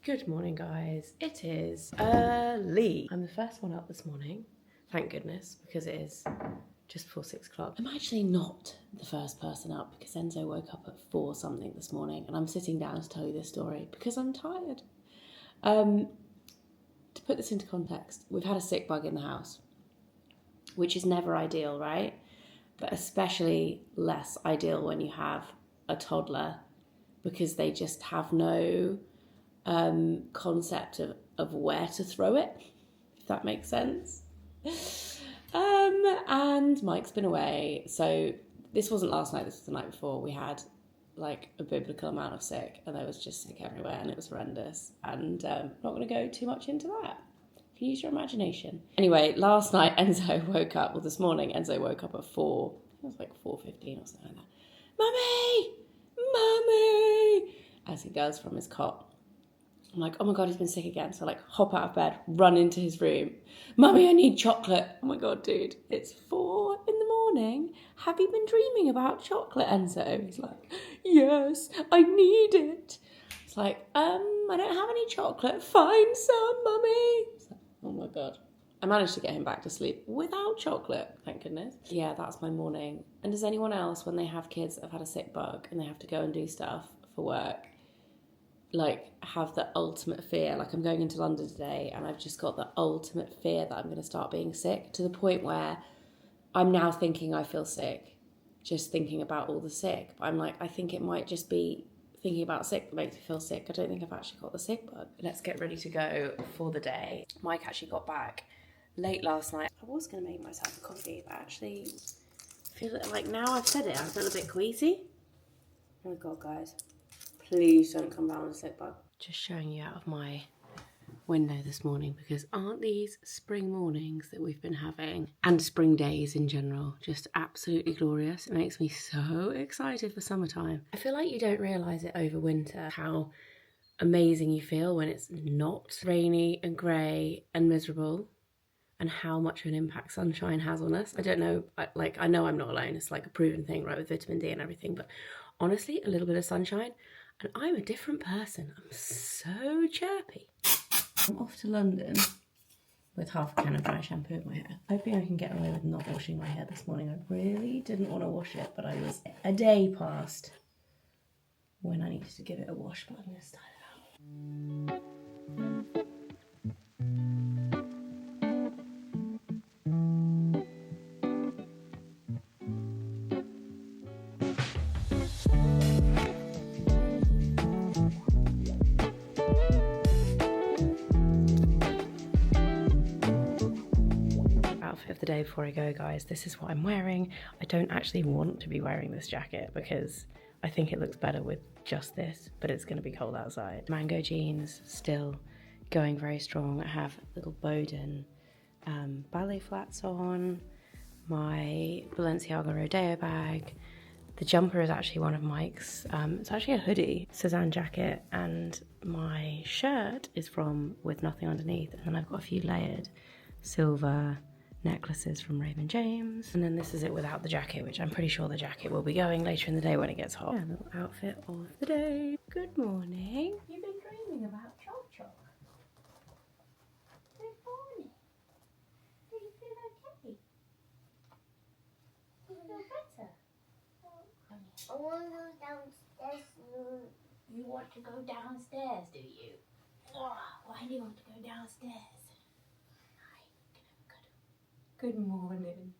Good morning, guys. It is early. I'm the first one up this morning, thank goodness, because it is just before 6 o'clock. I'm actually not the first person up because Enzo woke up at 4 something this morning, and I'm sitting down to tell you this story because I'm tired. To put this into context, we've had a sick bug in the house, which is never ideal, right? But especially less ideal when you have a toddler because they just have no concept of where to throw it, if that makes sense. And Mike's been away, so this wasn't last night, this was the night before. We had like a biblical amount of sick, and there was just sick everywhere, and it was horrendous. And not going to go too much into that. You can use your imagination. Anyway, last night Enzo woke up, well this morning Enzo woke up at 4, it was like 4:15 or something like that. Mummy, as he does from his cot. I'm like, oh my God, he's been sick again. So I like hop out of bed, run into his room. Mummy, I need chocolate. Oh my God, dude, it's 4 in the morning. Have you been dreaming about chocolate, Enzo? He's like, yes, I need it. It's like, I don't have any chocolate. Find some, Mummy. Like, oh my God. I managed to get him back to sleep without chocolate, thank goodness. Yeah, that's my morning. And does anyone else, when they have kids that have had a sick bug and they have to go and do stuff for work, like have the ultimate fear? Like I'm going into London today and I've just got the ultimate fear that I'm going to start being sick, to the point where I'm now thinking I feel sick, just thinking about all the sick. But I'm like, I think it might just be thinking about sick that makes me feel sick. I don't think I've actually got the sick bug. Let's get ready to go for the day. Mike actually got back late last night. I was going to make myself a coffee, but actually I feel like now I've said it, I feel a bit queasy. Oh God, guys. Please don't come down with a sick bug. Just showing you out of my window this morning, because aren't these spring mornings that we've been having, and spring days in general, just absolutely glorious? It makes me so excited for summertime. I feel like you don't realise it over winter, how amazing you feel when it's not rainy and grey and miserable, and how much of an impact sunshine has on us. I don't know, I know I'm not alone. It's like a proven thing, right, with vitamin D and everything, but honestly, a little bit of sunshine and I'm a different person. I'm so chirpy. I'm off to London with half a can of dry shampoo in my hair. Hoping I can get away with not washing my hair this morning. I really didn't want to wash it, but I was a day past when I needed to give it a wash, but I'm going to style it out. Of the day before I go, guys, this is what I'm wearing. I don't actually want to be wearing this jacket because I think it looks better with just this, but it's going to be cold outside. Mango jeans, still going very strong. I have little Bowden ballet flats on, my Balenciaga Rodeo bag. The jumper is actually one of Mike's. It's actually a hoodie, Suzanne jacket, and my shirt is from With Nothing Underneath, and then I've got a few layered silver necklaces from Raven James, and then this is it without the jacket, which I'm pretty sure the jacket will be going later in the day when it gets hot. Yeah, little outfit of the day. Good morning. You've been dreaming about Choc. Good morning. Do you feel okay? Do you feel better? I want to go downstairs. You want to go downstairs, do you? Oh, why do you want to go downstairs? Good morning.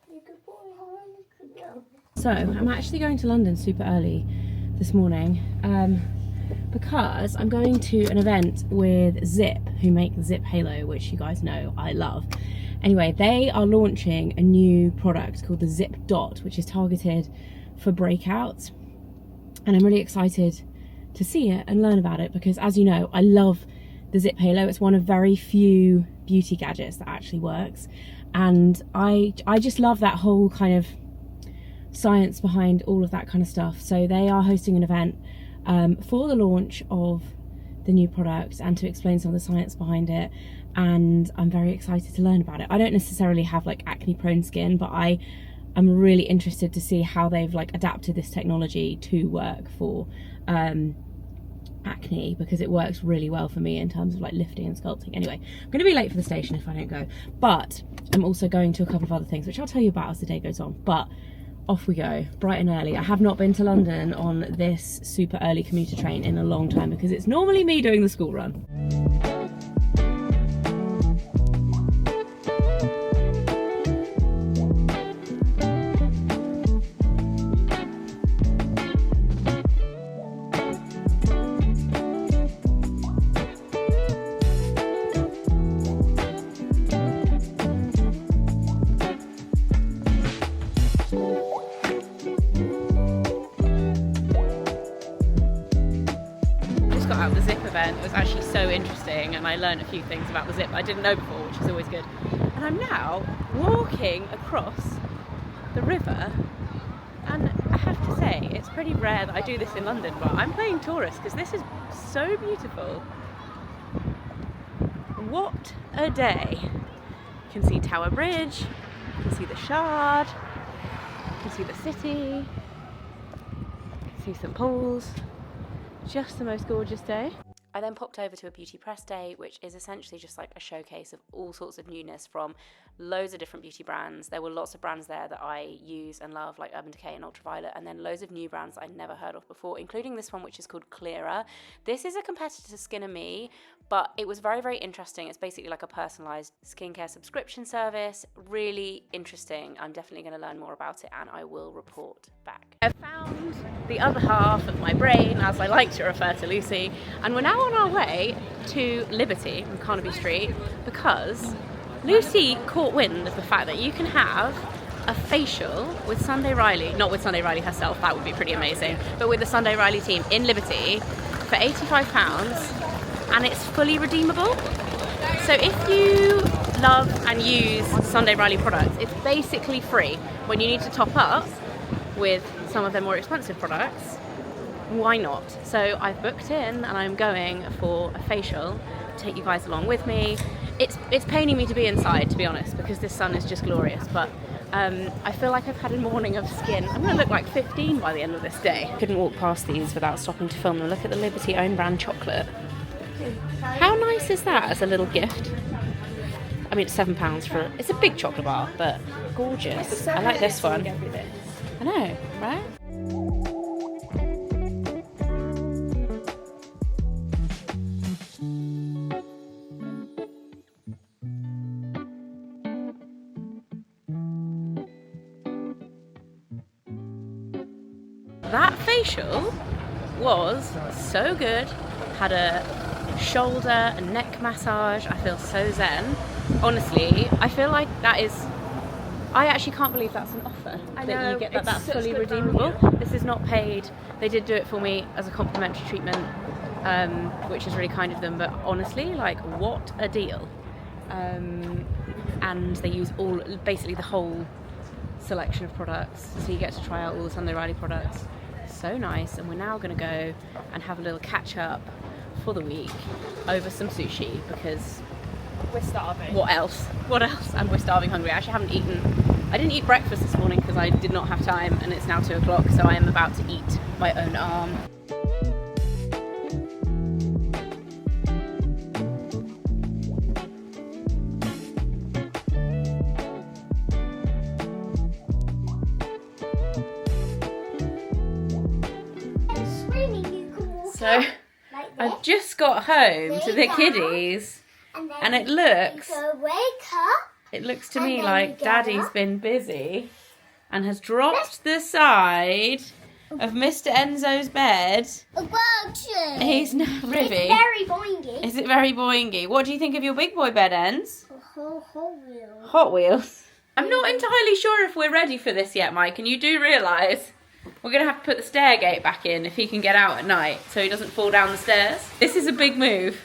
You good boy, I want to go. So I'm actually going to London super early this morning because I'm going to an event with Zip, who make Zip Halo, which you guys know I love. Anyway, they are launching a new product called the Zip Dot, which is targeted for breakouts, and I'm really excited to see it and learn about it because, as you know, I love the Zip Halo. It's one of very few beauty gadgets that actually works, and I just love that whole kind of science behind all of that kind of stuff. So they are hosting an event for the launch of the new product and to explain some of the science behind it, and I'm very excited to learn about it. I don't necessarily have like acne prone skin, but I'm really interested to see how they've like adapted this technology to work for acne because it works really well for me in terms of like lifting and sculpting. Anyway, I'm going to be late for the station if I don't go, but I'm also going to a couple of other things which I'll tell you about as the day goes on. But off we go, bright and early. I have not been to London on this super early commuter train in a long time because it's normally me doing the school run. Got out of the zip event. It was actually so interesting and I learned a few things about the zip I didn't know before, which is always good. And I'm now walking across the river, and I have to say it's pretty rare that I do this in London, but I'm playing tourist because this is so beautiful. What a day. You can see Tower Bridge, you can see the Shard, you can see the city, you can see St Paul's. Just the most gorgeous day. I then popped over to a beauty press day, which is essentially just like a showcase of all sorts of newness from loads of different beauty brands. There were lots of brands there that I use and love, like Urban Decay and Ultraviolet, and then loads of new brands that I'd never heard of before, including this one, which is called Clearer. This is a competitor to Skin and Me, but it was very, very interesting. It's basically like a personalized skincare subscription service. Really interesting. I'm definitely going to learn more about it and I will report back. I've found the other half of my brain, as I like to refer to Lucy, and we're now on our way to Liberty on Carnaby Street because Lucy caught wind of the fact that you can have a facial with Sunday Riley, not with Sunday Riley herself, that would be pretty amazing, but with the Sunday Riley team in Liberty for £85, and it's fully redeemable. So if you love and use Sunday Riley products, it's basically free. When you need to top up with some of their more expensive products, why not? So I've booked in and I'm going for a facial, take you guys along with me. It's paining me to be inside, to be honest, because this sun is just glorious, but I feel like I've had a morning of skin. I'm going to look like 15 by the end of this day. Couldn't walk past these without stopping to film them. Look at the Liberty own brand chocolate. How nice is that as a little gift? I mean, it's £7 for it's a big chocolate bar, but gorgeous. I like this one. I know, right? That facial was so good. Had a shoulder and neck massage. I feel so zen. Honestly, I feel like that is, I actually can't believe that's an offer. That you get that's fully redeemable. Value. This is not paid. They did do it for me as a complimentary treatment, which is really kind of them, but honestly, like, what a deal. And they use basically the whole selection of products, so you get to try out all the Sunday Riley products. So nice. And we're now going to go and have a little catch up for the week over some sushi because we're starving. What else? And we're starving hungry. I actually haven't eaten. I didn't eat breakfast this morning because I did not have time, and it's now 2 o'clock, so I am about to eat my own arm. So I've just got home to the kiddies, and it looks to me like Daddy's been busy and has dropped the side of Mr. Enzo's bed. He's now Ribby. It's very boingy. Is it very boingy? What do you think of your big boy bed, Enz? Hot Wheels. Hot Wheels? I'm not entirely sure if we're ready for this yet, Mike, and you do realise we're going to have to put the stair gate back in if he can get out at night so he doesn't fall down the stairs. This is a big move.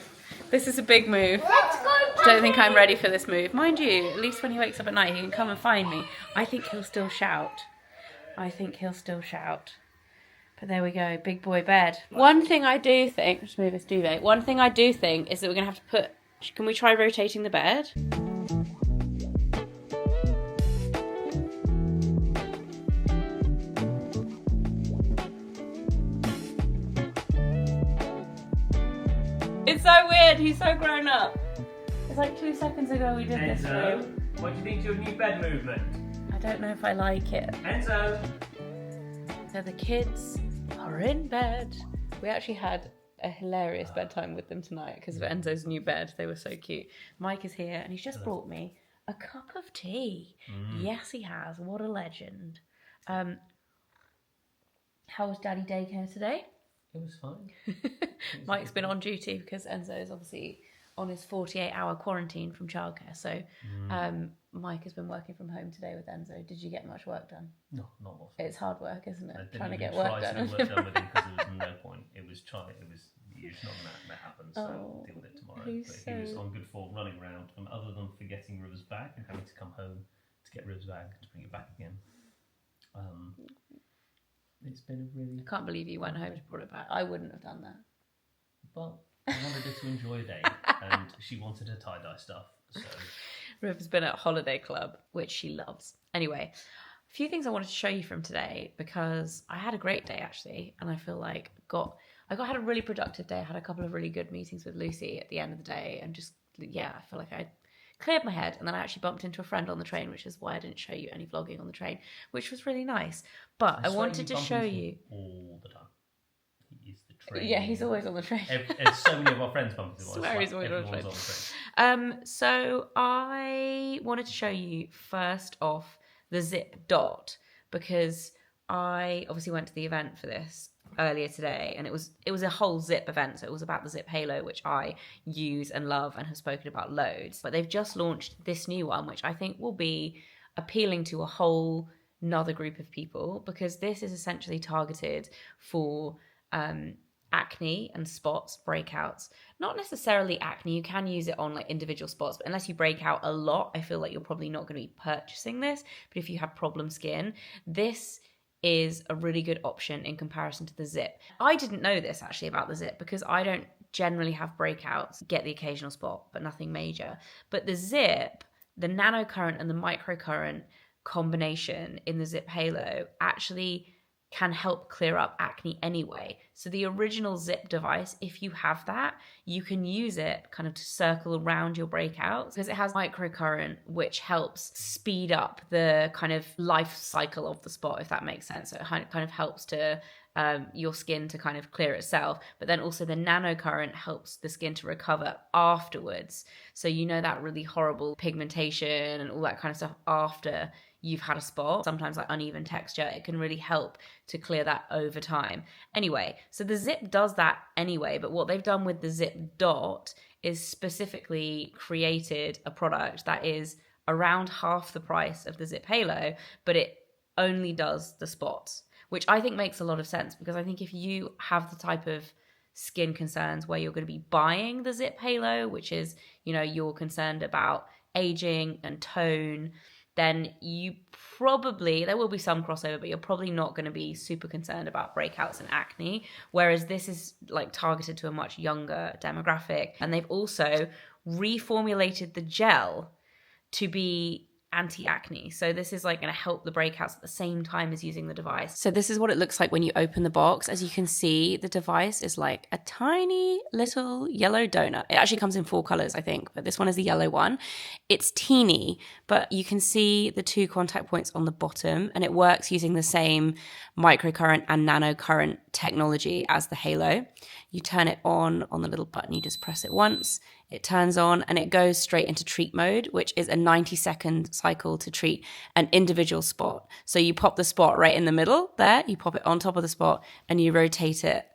Let's go back. Don't think I'm ready for this move. Mind you, at least when he wakes up at night, he can come and find me. I think he'll still shout. But there we go, big boy bed. One thing I do think, just move this duvet. One thing I do think is that we're going to have to put, can we try rotating the bed? It's so weird. He's so grown up. It's like 2 seconds ago we did this Enzo, room. what do you think of your new bed movement? I don't know if I like it. Enzo! So the kids are in bed. We actually had a hilarious bedtime with them tonight because of Enzo's new bed. They were so cute. Mike is here and he's just brought me a cup of tea. Yes, he has. What a legend. How was Daddy daycare today? It was fine. Mike's been on duty because Enzo is obviously on his 48-hour quarantine from childcare. So Mike has been working from home today with Enzo. Did you get much work done? No, not much. It's hard work, isn't it? I didn't Trying to even get work try done. to get work done with him because there was no point. It's not that happens, so I'll deal with it tomorrow. But he was on good form running around, and other than forgetting River's bag and having to come home to get River's bag to bring it back again. It's been a really... I can't believe you went home to bring it back. I wouldn't have done that. But I wanted her to enjoy a day, and she wanted her tie-dye stuff, so... Riv's been at Holiday Club, which she loves. Anyway, a few things I wanted to show you from today, because I had a great day, actually, and I feel like I had a really productive day. I had a couple of really good meetings with Lucy at the end of the day, and just, yeah, I feel like I cleared my head, and then I actually bumped into a friend on the train, which is why I didn't show you any vlogging on the train, which was really nice. But I wanted to show you... all the time. He is the train. Yeah, he's always on the train. So many of our friends bump into us. I swear he's always on the train. On the train. So I wanted to show you first off the Zip Dot, because I obviously went to the event for this earlier today, and it was a whole Zip event. So it was about the Zip Halo, which I use and love and have spoken about loads. But they've just launched this new one, which I think will be appealing to a whole another group of people, because this is essentially targeted for acne and spots, breakouts. Not necessarily acne, you can use it on like individual spots, but unless you break out a lot, I feel like you're probably not going to be purchasing this. But if you have problem skin, this is a really good option in comparison to the Zip. I didn't know this actually about the Zip, because I don't generally have breakouts, get the occasional spot, but nothing major. But the Zip, the nanocurrent and the microcurrent combination in the Zip Halo actually can help clear up acne anyway. So the original Zip device, if you have that, you can use it kind of to circle around your breakouts, because it has microcurrent, which helps speed up the kind of life cycle of the spot, if that makes sense. So it kind of helps to your skin to kind of clear itself, but then also the nanocurrent helps the skin to recover afterwards. So you know that really horrible pigmentation and all that kind of stuff after you've had a spot, sometimes like uneven texture, it can really help to clear that over time. Anyway, so the Zip does that anyway, but what they've done with the Zip Dot is specifically created a product that is around half the price of the Zip Halo, but it only does the spots, which I think makes a lot of sense, because I think if you have the type of skin concerns where you're going to be buying the Zip Halo, which is, you know, you're concerned about aging and tone, then you probably, there will be some crossover, but you're probably not going to be super concerned about breakouts and acne, whereas this is like targeted to a much younger demographic. And they've also reformulated the gel to be anti-acne. So this is like going to help the breakouts at the same time as using the device. So this is what it looks like when you open the box. As you can see, the device is like a tiny little yellow donut. It actually comes in 4 colors, I think, but this one is the yellow one. It's teeny, but you can see the 2 contact points on the bottom, and it works using the same microcurrent and nanocurrent technology as the Halo. You turn it on the little button, you just press it once, it turns on, and it goes straight into treat mode, which is a 90-second cycle to treat an individual spot. So you pop the spot right in the middle there, you pop it on top of the spot, and you rotate it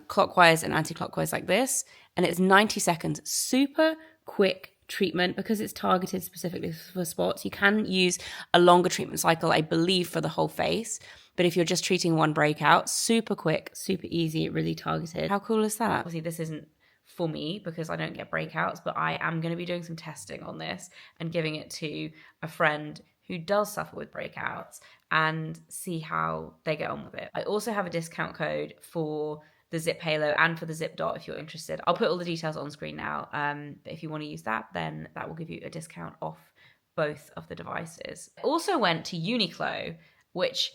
clockwise and anti-clockwise like this, and it's 90 seconds. Super quick treatment because it's targeted specifically for spots. You can use a longer treatment cycle, I believe, for the whole face. But if you're just treating one breakout, super quick, super easy, really targeted. How cool is that? Obviously, this isn't for me because I don't get breakouts, but I am going to be doing some testing on this and giving it to a friend who does suffer with breakouts and see how they get on with it. I also have a discount code for the Zip Halo and for the Zip Dot if you're interested. I'll put all the details on screen now. But if you want to use that, then that will give you a discount off both of the devices. I also went to Uniqlo, which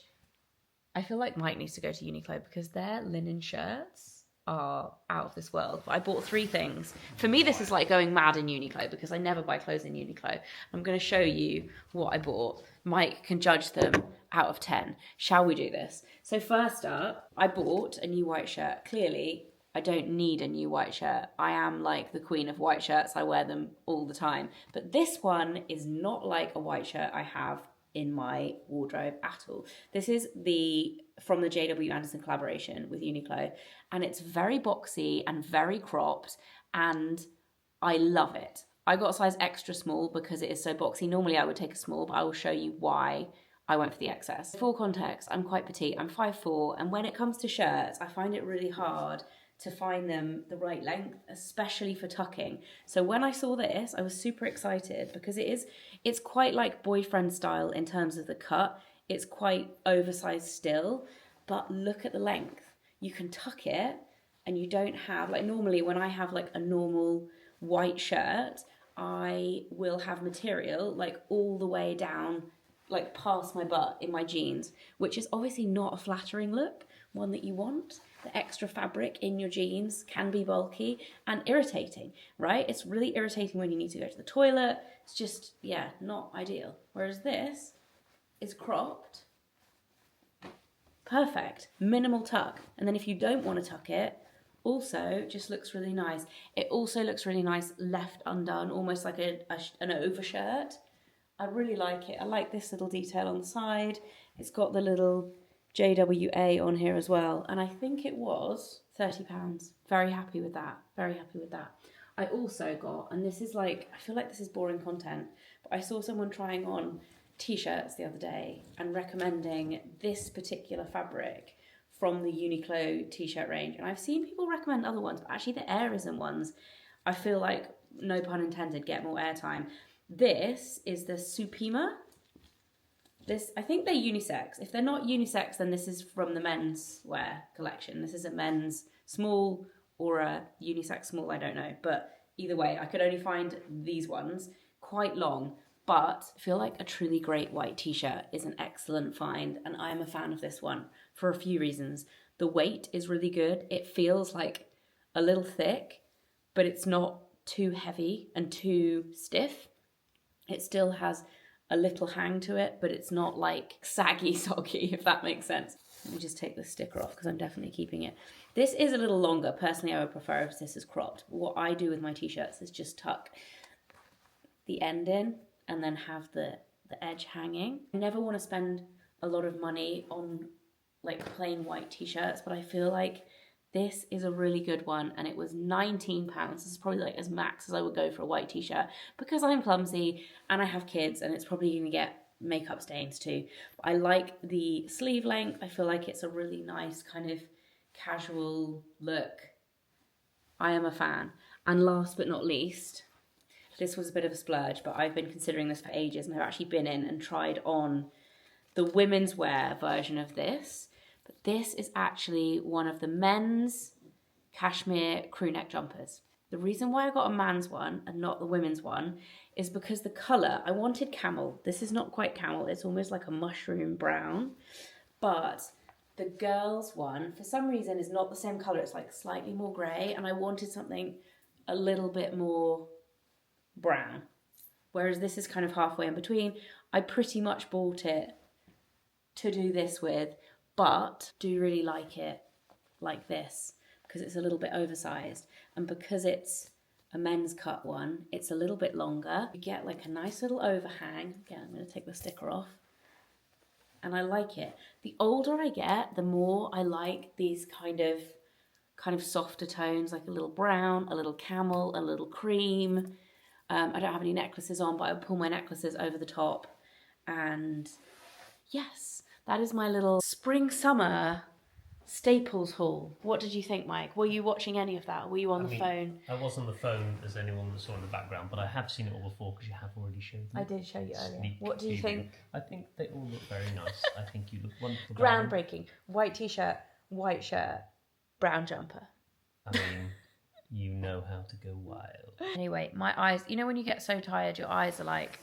I feel like Mike needs to go to Uniqlo because their linen shirts are out of this world. But I bought 3 things. For me, this is like going mad in Uniqlo because I never buy clothes in Uniqlo. I'm going to show you what I bought. Mike can judge them out of 10. Shall we do this? So first up, I bought a new white shirt. Clearly, I don't need a new white shirt. I am like the queen of white shirts. I wear them all the time. But this one is not like a white shirt I have in my wardrobe at all. This is from the JW Anderson collaboration with Uniqlo, and it's very boxy and very cropped, and I love it. I got a size extra small because it is so boxy. Normally I would take a small, but I will show you why I went for the XS. For context, I'm quite petite. I'm 5'4", and when it comes to shirts, I find it really hard to find them the right length, especially for tucking. So when I saw this, I was super excited because it's quite like boyfriend style in terms of the cut. It's quite oversized still, but look at the length. You can tuck it, and you don't have, like normally when I have like a normal white shirt, I will have material like all the way down, like past my butt in my jeans, which is obviously not a flattering look, one that you want. The extra fabric in your jeans can be bulky and irritating, right? It's really irritating when you need to go to the toilet. It's just, yeah, not ideal. Whereas this is cropped. Perfect. Minimal tuck. And then if you don't want to tuck it, also just looks really nice. It also looks really nice left undone, almost like an overshirt. I really like it. I like this little detail on the side. It's got the little JWA on here as well, and I think it was £30. Very happy with that. Very happy with that. I also got, and this is like, I feel like this is boring content, but I saw someone trying on t-shirts the other day and recommending this particular fabric from the Uniqlo t-shirt range, and I've seen people recommend other ones, but actually the Airism ones, I feel like, no pun intended, get more airtime. This is the Supima. This, I think they're unisex. If they're not unisex, then this is from the men's wear collection. This is a men's small or a unisex small, I don't know. But either way, I could only find these ones, quite long. But I feel like a truly great white t-shirt is an excellent find, and I am a fan of this one for a few reasons. The weight is really good. It feels like a little thick, but it's not too heavy and too stiff. It still has a little hang to it, but it's not like saggy soggy, if that makes sense. Let me just take the sticker off because I'm definitely keeping it. This is a little longer. Personally, I would prefer if this is cropped. What I do with my t-shirts is just tuck the end in and then have the edge hanging. I never want to spend a lot of money on like plain white t-shirts, but I feel like this is a really good one, and it was £19. This is probably like as max as I would go for a white t-shirt because I'm clumsy and I have kids, and it's probably going to get makeup stains too. I like the sleeve length. I feel like it's a really nice kind of casual look. I am a fan. And last but not least, this was a bit of a splurge, but I've been considering this for ages, and I've actually been in and tried on the women's wear version of this. But this is actually one of the men's cashmere crew neck jumpers. The reason why I got a man's one and not the women's one is because the colour, I wanted camel. This is not quite camel, it's almost like a mushroom brown. But the girls' one, for some reason, is not the same colour. It's like slightly more grey, and I wanted something a little bit more brown. Whereas this is kind of halfway in between. I pretty much bought it to do this with, but do really like it like this because it's a little bit oversized, and because it's a men's cut one, it's a little bit longer. You get like a nice little overhang. Again, I'm going to take the sticker off, and I like it. The older I get, the more I like these kind of softer tones, like a little brown, a little camel, a little cream. I don't have any necklaces on, but I pull my necklaces over the top, and yes, that is my little spring-summer Staples haul. What did you think, Mike? Were you watching any of that? Were you on the phone? I was on the phone, as anyone that saw in the background, but I have seen it all before because you have already showed me. I did show you earlier. What do you think? I think they all look very nice. I think you look wonderful. Groundbreaking. White t-shirt, white shirt, brown jumper. I mean, you know how to go wild. Anyway, my eyes, you know when you get so tired, your eyes are like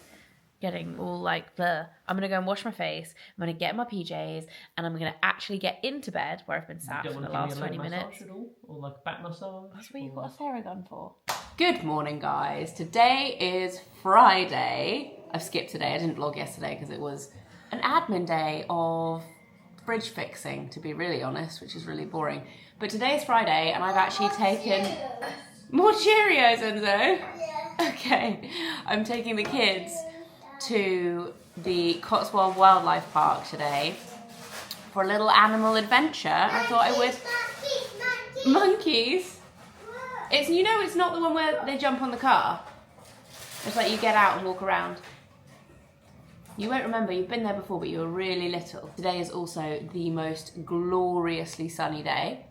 getting all like bleh. I'm gonna go and wash my face. I'm gonna get in my PJs, and I'm gonna actually get into bed where I've been sat for the last 20 minutes. At all? Or like back massage? That's what you've got a Theragun for. Good morning, guys. Today is Friday. I've skipped today. I didn't vlog yesterday because it was an admin day of fridge fixing, to be really honest, which is really boring. But today's Friday, and I've actually taken more Cheerios, Enzo. Yeah. Okay, I'm taking the kids to the Cotswold Wildlife Park today for a little animal adventure. I thought I would. Monkeys. It's, you know, it's not the one where they jump on the car. It's like you get out and walk around. You won't remember, you've been there before, but you were really little. Today is also the most gloriously sunny day.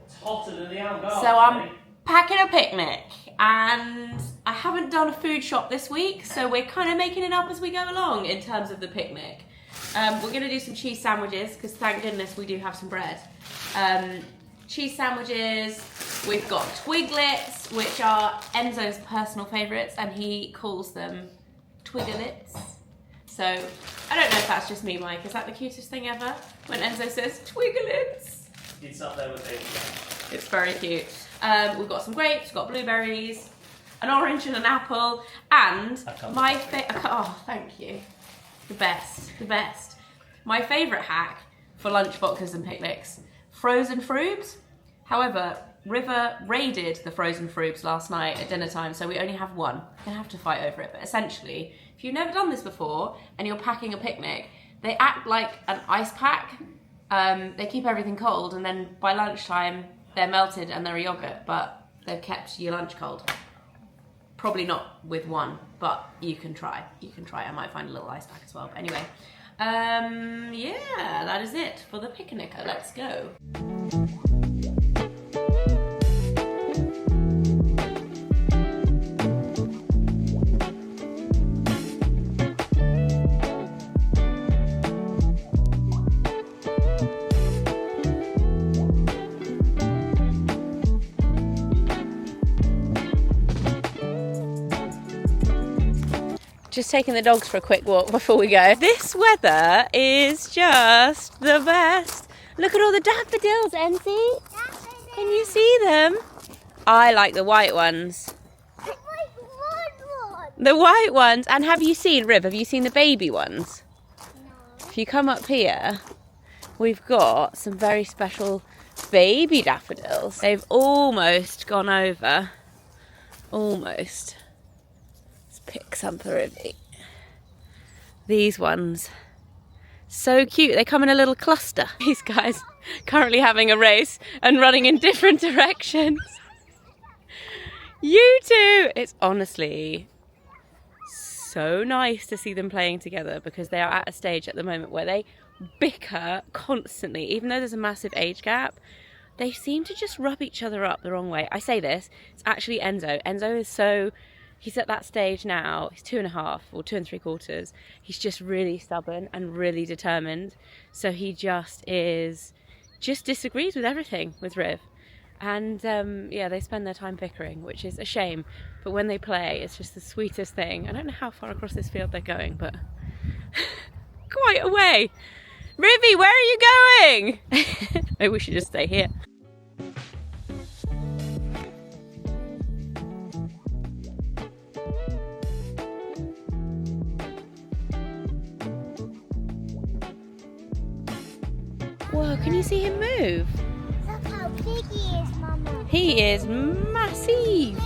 It's hotter than the Algarve. So I'm packing a picnic, and I haven't done a food shop this week, so we're kind of making it up as we go along in terms of the picnic. We're gonna do some cheese sandwiches, because thank goodness we do have some bread. Cheese sandwiches, we've got twiglets, which are Enzo's personal favourites, and he calls them twiglets. So, I don't know if that's just me, Mike. Is that the cutest thing ever? When Enzo says twiglets? It's up there with things. It's very cute. We've got some grapes, we've got blueberries, an orange and an apple, and my oh, thank you. The best, the best. My favourite hack for lunch boxes and picnics, frozen frubes. However, River raided the frozen frubes last night at dinner time, so we only have one. We're gonna have to fight over it, but essentially, if you've never done this before and you're packing a picnic, they act like an ice pack. They keep everything cold, and then by lunchtime, they're melted and they're a yogurt, but they've kept your lunch cold. Probably not with one, but you can try. You can try. I might find a little ice pack as well. But anyway, yeah, that is it for the picnic. Let's go. Just taking the dogs for a quick walk before we go. This weather is just the best. Look at all the daffodils, Enzy. Can you see them? I like the white ones. The white ones. And have you seen, Riv, have you seen the baby ones? No. If you come up here, we've got some very special baby daffodils. They've almost gone over. Almost. Pick some for Rivy. These ones, so cute. They come in a little cluster. These guys currently having a race and running in different directions. You two! It's honestly so nice to see them playing together, because they are at a stage at the moment where they bicker constantly. Even though there's a massive age gap, they seem to just rub each other up the wrong way. I say this, it's actually Enzo. Enzo is so... He's at that stage now, he's 2.5 or 2 3/4. He's just really stubborn and really determined. So he just disagrees with everything with Riv. And yeah, they spend their time bickering, which is a shame. But when they play, it's just the sweetest thing. I don't know how far across this field they're going, but quite a way. Rivy, where are you going? Maybe we should just stay here. Whoa, can you see him move? Look how big he is, Mama. He is massive.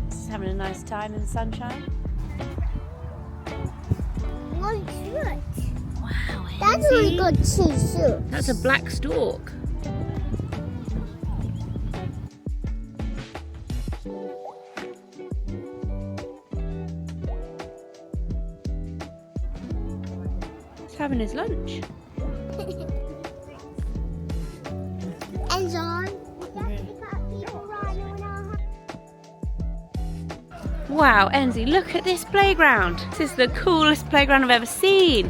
Just having a nice time in the sunshine. One shoot. Wow, That's a really good cheese soup. That's a black stork. He's having his lunch. And John. Wow, Enzy, look at this playground. This is the coolest playground I've ever seen.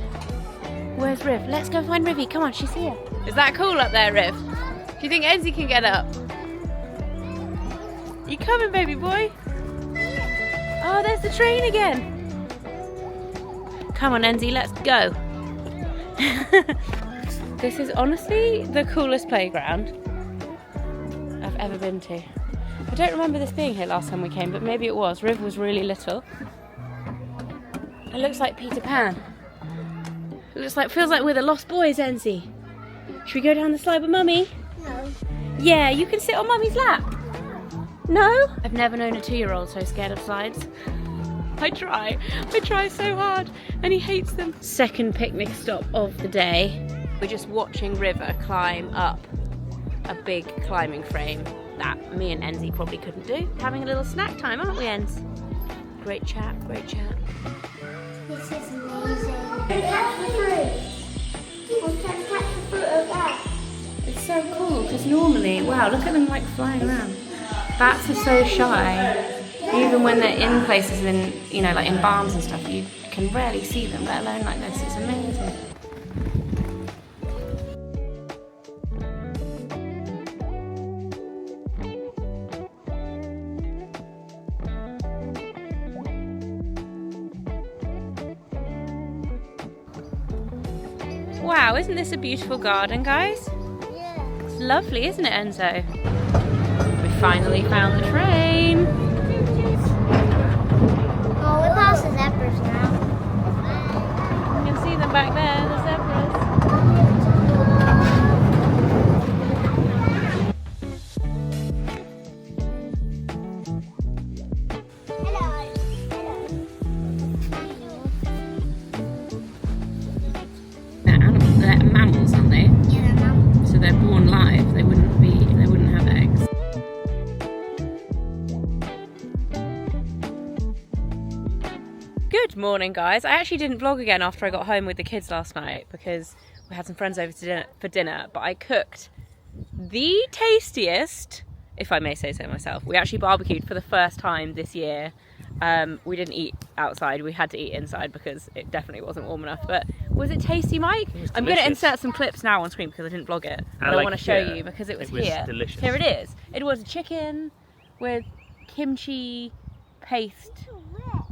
Where's Riv? Let's go find Rivy. Come on, she's here. Is that cool up there, Riv? Do you think Enzy can get up? You coming, baby boy? Oh, there's the train again. Come on, Enzy, let's go. This is honestly the coolest playground I've ever been to. I don't remember this being here last time we came, but maybe it was. Riv was really little. It looks like Peter Pan. It looks like, feels like we're the lost boys, Enzy. Should we go down the slide with Mummy? No. Yeah, you can sit on Mummy's lap. No? I've never known a 2-year-old so scared of slides. I try so hard, and he hates them. Second picnic stop of the day. We're just watching River climb up a big climbing frame that me and Enzy probably couldn't do. Having a little snack time, aren't we, Enz? Great chat, great chat. This is amazing. Catch the fruit. I'm trying to catch the fruit of that. It's so cool, because normally, wow, look at them like flying around. Bats are so shy. Even when they're in places in, you know, like in barns and stuff, you can rarely see them, let alone like this. It's amazing. Wow, isn't this a beautiful garden, guys? Yeah. It's lovely, isn't it, Enzo? We finally found the train. Oh, we're past the zebras now. You can see them back there, the zebras. Hello. They're mammals, aren't they? Yeah, they're mammals. So they're born live. They wouldn't have eggs. Good morning, guys. I actually didn't vlog again after I got home with the kids last night because we had some friends over for dinner, but I cooked the tastiest, if I may say so myself. We actually barbecued for the first time this year. We didn't eat outside, we had to eat inside because it definitely wasn't warm enough. But was it tasty, Mike? I'm going to insert some clips now on screen because I didn't vlog it. But I want to show you because it was here. Delicious. Here it is. It was chicken with kimchi paste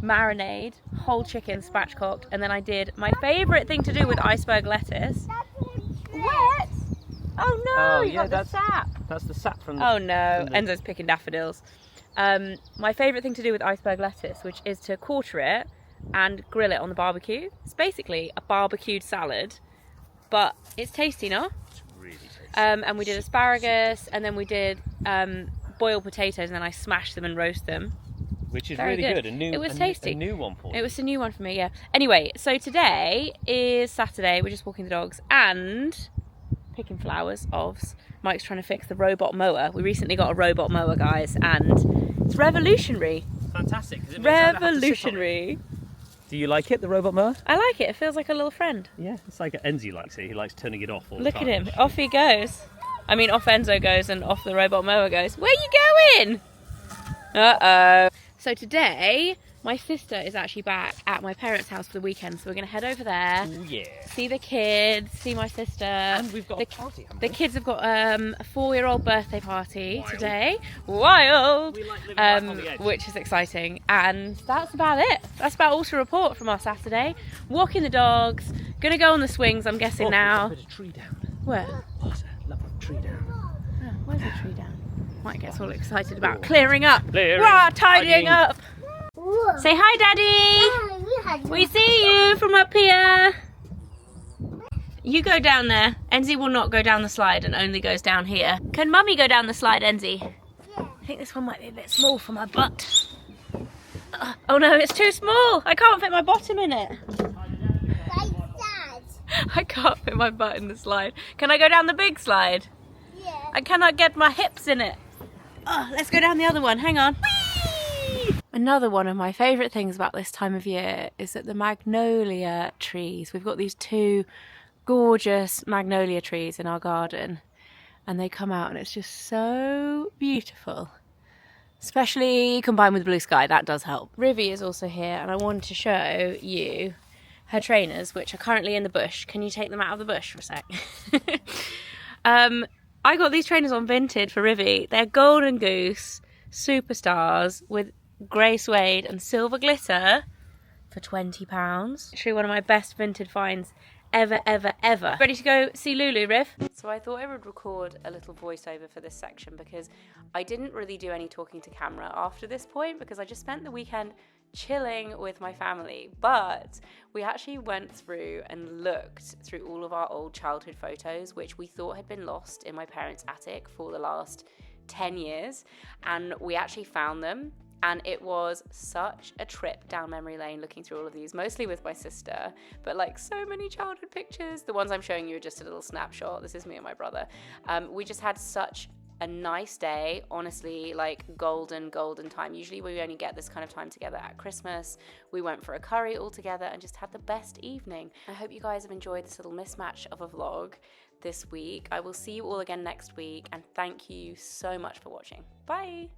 marinade, whole chicken spatchcocked, and then I did my favourite thing to do with iceberg lettuce. What? Oh no, you got the sap. That's the sap from the... Oh no, Enzo's picking daffodils. My favourite thing to do with iceberg lettuce, which is to quarter it and grill it on the barbecue. It's basically a barbecued salad, but it's tasty, no? It's really tasty. And we did asparagus, and then we did boiled potatoes, and then I smashed them and roast them. Which is Very really good. good. It was tasty. A new one for you. It was a new one for me, yeah. Anyway, so today is Saturday. We're just walking the dogs and picking flowers. Mike's trying to fix the robot mower. We recently got a robot mower, guys, and it's revolutionary. Fantastic. 'Cause it means I don't have to sit on it. Revolutionary. Do you like it, the robot mower? I like it. It feels like a little friend. Yeah, it's like Enzy likes it. He likes turning it off all the Look time. at him. Off he goes. I mean, off Enzo goes and off the robot mower goes. Where you going? Uh-oh. So today, my sister is actually back at my parents' house for the weekend, so we're going to head over there, Oh, yeah. see the kids, see my sister. And we've got a party, haven't The we? kids have got a 4-year-old birthday party today. Wild! We like living life on the edge. Which is exciting. And that's about it. That's about all to report from our Saturday. Walking the dogs, going to go on the swings, I'm guessing now. Put a tree down. Where? There's a lovely tree down. Oh, where's the tree down? Mike gets all excited about clearing up. Clearing, Rah, tidying tidying. up. Whoa. Say hi, Daddy. We see you from up here. You go down there. Enzy will not go down the slide and only goes down here. Can Mummy go down the slide, Enzy? Yeah. I think this one might be a bit small for my butt. Oh no, it's too small. I can't fit my bottom in it. Like that. I can't fit my butt in the slide. Can I go down the big slide? Yeah. I cannot get my hips in it. Oh, let's go down the other one. Hang on. Whee! Another one of my favourite things about this time of year is that the magnolia trees, we've got these 2 gorgeous magnolia trees in our garden, and they come out and it's just so beautiful. Especially combined with blue sky, that does help. Rivy is also here, and I wanted to show you her trainers, which are currently in the bush. Can you take them out of the bush for a sec? I got these trainers on Vinted for Rivy. They're golden goose superstars with grey suede and silver glitter for £20. Literally one of my best vintage finds ever. Ready to go see Lulu, Riv? So I thought I would record a little voiceover for this section because I didn't really do any talking to camera after this point because I just spent the weekend chilling with my family. But we actually went through and looked through all of our old childhood photos, which we thought had been lost in my parents' attic for the last 10 years. And we actually found them. And it was such a trip down memory lane looking through all of these, mostly with my sister, but like so many childhood pictures. The ones I'm showing you are just a little snapshot. This is me and my brother. We just had such a nice day, honestly, like golden time. Usually we only get this kind of time together at Christmas. We went for a curry all together and just had the best evening. I hope you guys have enjoyed this little mismatch of a vlog this week. I will see you all again next week, and thank you so much for watching. Bye.